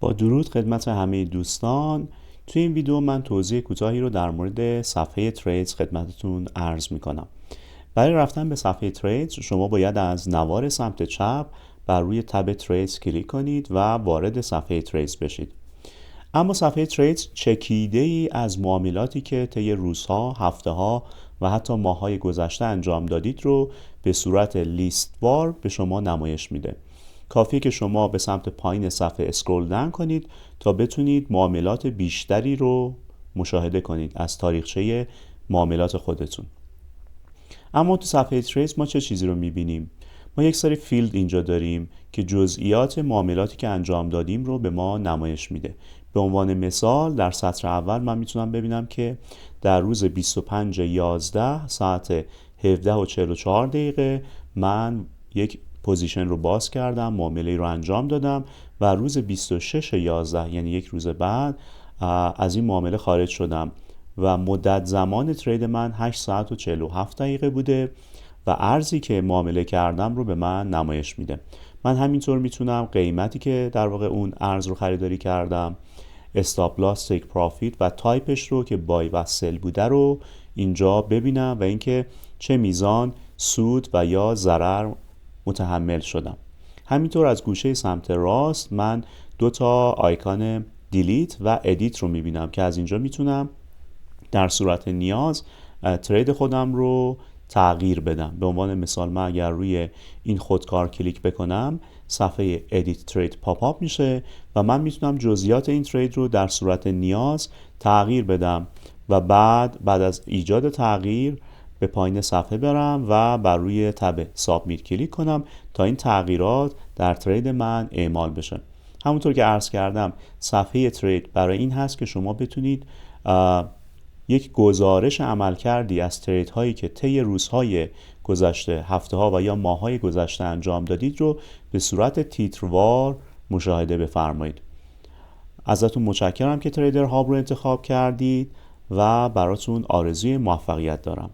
با درود خدمت همه دوستان. توی این ویدیو من توضیح کوتاهی رو در مورد صفحه تریدز خدمتتون عرض میکنم. برای رفتن به صفحه تریدز شما باید از نوار سمت چپ بر روی تب تریدز کلیک کنید و وارد صفحه تریدز بشید. اما صفحه تریدز چکیده ای از معاملاتی که طی روزها، هفته‌ها و حتی ماه‌های گذشته انجام دادید رو به صورت لیستوار به شما نمایش میده. کافیه که شما به سمت پایین صفحه اسکرول داون کنید تا بتونید معاملات بیشتری رو مشاهده کنید از تاریخچه معاملات خودتون. اما تو صفحه تریس ما چه چیزی رو میبینیم؟ ما یک سری فیلد اینجا داریم که جزئیات معاملاتی که انجام دادیم رو به ما نمایش میده. به عنوان مثال در سطر اول من میتونم ببینم که در روز 25/11 ساعت 17:44 من یک پوزیشن رو باز کردم، معامله رو انجام دادم و روز 26/11 یعنی یک روز بعد از این معامله خارج شدم و مدت زمان ترید من 8 ساعت و 47 دقیقه بوده و ارزی که معامله کردم رو به من نمایش میده. من همینطور میتونم قیمتی که در واقع اون ارز رو خریداری کردم، استاپ لاس، تیک پروفیت و تایپش رو که بای و سل بوده رو اینجا ببینم و اینکه چه میزان سود و یا ضرر متحمل شدم. همینطور از گوشه سمت راست من دو تا آیکان دیلیت و ادیت رو میبینم که از اینجا میتونم در صورت نیاز ترید خودم رو تغییر بدم. به عنوان مثال من اگر روی این خودکار کلیک بکنم صفحه ادیت ترید پاپ آپ میشه و من میتونم جزئیات این ترید رو در صورت نیاز تغییر بدم و بعد از ایجاد تغییر به پایین صفحه برم و بر روی تب سابمیت کلیک کنم تا این تغییرات در ترید من اعمال بشه. همونطور که عرض کردم صفحه ترید برای این هست که شما بتونید یک گزارش عملکردی از ترید هایی که طی روزهای گذشته، هفته ها و یا ماه های گذشته انجام دادید رو به صورت تیتروار مشاهده بفرمایید. ازتون متشکرم که تریدر هاب رو انتخاب کردید و براتون آرزوی موفقیت دارم.